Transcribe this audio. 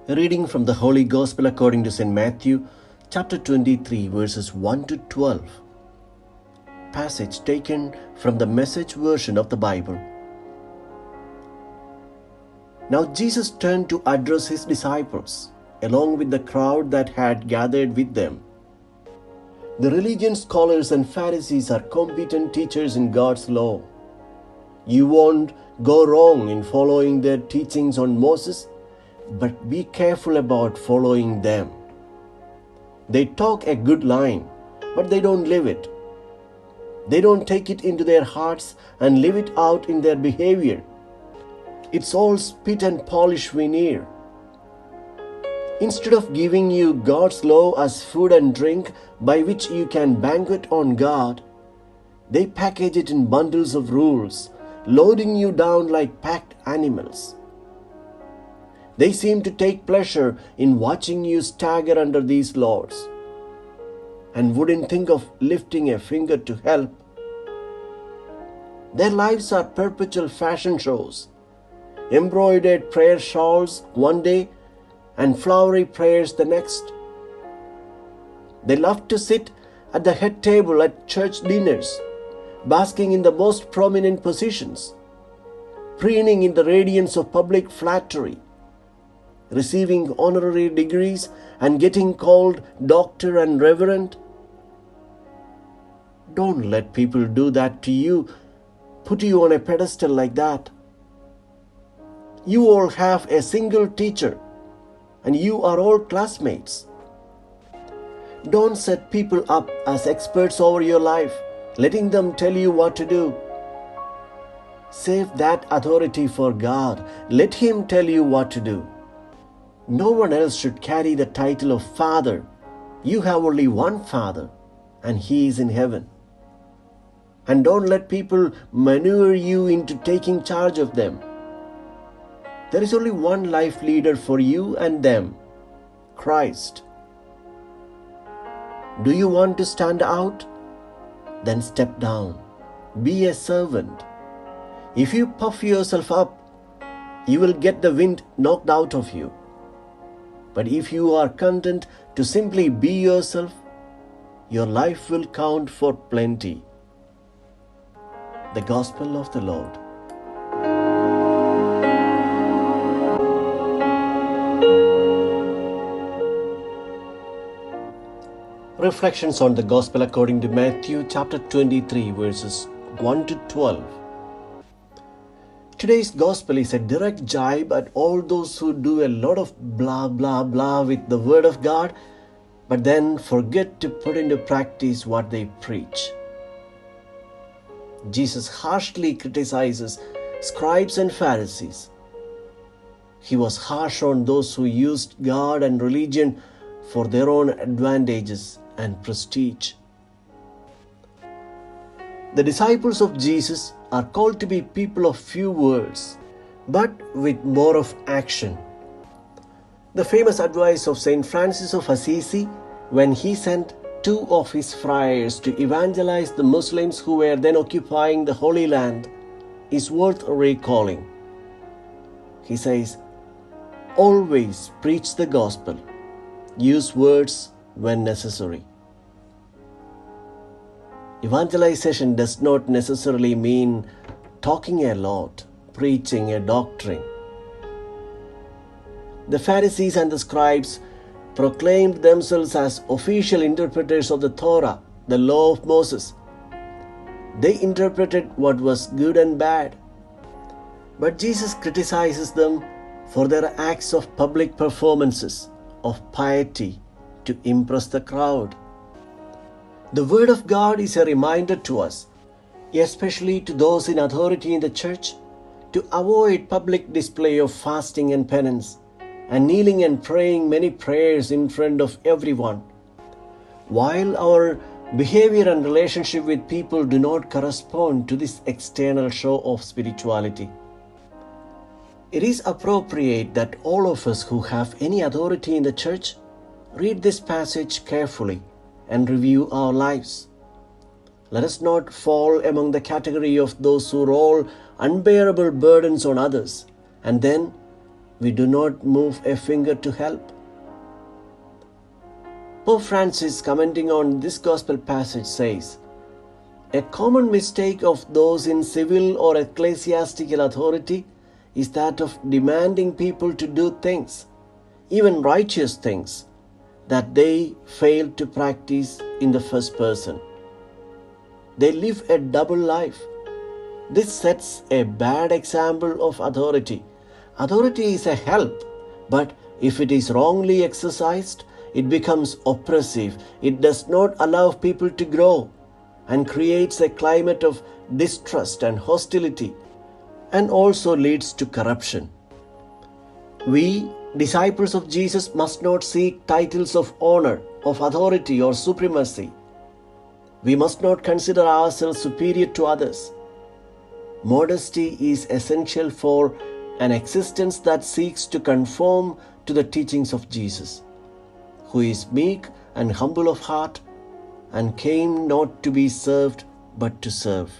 A reading from the Holy Gospel according to St. Matthew, chapter 23, verses 1 to 12. Passage taken from the Message version of the Bible. Now Jesus turned to address his disciples, along with the crowd that had gathered with them. The religion scholars and Pharisees are competent teachers in God's law. You won't go wrong in following their teachings on Moses, but be careful about following them. They talk a good line, but they don't live it. They don't take it into their hearts and live it out in their behavior. It's all spit and polish veneer. Instead of giving you God's law as food and drink by which you can banquet on God, they package it in bundles of rules, loading you down like packed animals. They seem to take pleasure in watching you stagger under these laws and wouldn't think of lifting a finger to help. Their lives are perpetual fashion shows, embroidered prayer shawls one day and flowery prayers the next. They love to sit at the head table at church dinners, basking in the most prominent positions, preening in the radiance of public flattery, receiving honorary degrees and getting called doctor and reverend. Don't let people do that to you, put you on a pedestal like that. You all have a single teacher, and you are all classmates. Don't set people up as experts over your life, letting them tell you what to do. Save that authority for God. Let Him tell you what to do. No one else should carry the title of Father. You have only one Father, and He is in heaven. And don't let people maneuver you into taking charge of them. There is only one life leader for you and them, Christ. Do you want to stand out? Then step down. Be a servant. If you puff yourself up, you will get the wind knocked out of you. But if you are content to simply be yourself, your life will count for plenty. The Gospel of the Lord. Reflections on the Gospel according to Matthew chapter 23 verses 1 to 12. Today's Gospel is a direct jibe at all those who do a lot of blah blah blah with the Word of God, but then forget to put into practice what they preach. Jesus harshly criticizes scribes and Pharisees. He was harsh on those who used God and religion for their own advantages and prestige. The disciples of Jesus are called to be people of few words, but with more of action. The famous advice of Saint Francis of Assisi, when he sent two of his friars to evangelize the Muslims who were then occupying the Holy Land, is worth recalling. He says, "Always preach the gospel. Use words when necessary." Evangelization does not necessarily mean talking a lot, preaching a doctrine. The Pharisees and the scribes proclaimed themselves as official interpreters of the Thora, the law of Moses. They interpreted what was good and bad. But Jesus criticizes them for their acts of public performances, of piety, to impress the crowd. The Word of God is a reminder to us, especially to those in authority in the church, to avoid public display of fasting and penance, and kneeling and praying many prayers in front of everyone, while our behavior and relationship with people do not correspond to this external show of spirituality. It is appropriate that all of us who have any authority in the church read this passage carefully and review our lives. Let us not fall among the category of those who roll unbearable burdens on others and then we do not move a finger to help. Pope Francis, commenting on this gospel passage, says, "A common mistake of those in civil or ecclesiastical authority is that of demanding people to do things, even righteous things, that they failed to practice in the first person. They live a double life. This sets a bad example of authority. Authority is a help, but if it is wrongly exercised, it becomes oppressive. It does not allow people to grow and creates a climate of distrust and hostility, and also leads to corruption. We, disciples of Jesus, must not seek titles of honor, of authority or supremacy. We must not consider ourselves superior to others. Modesty is essential for an existence that seeks to conform to the teachings of Jesus, who is meek and humble of heart and came not to be served but to serve."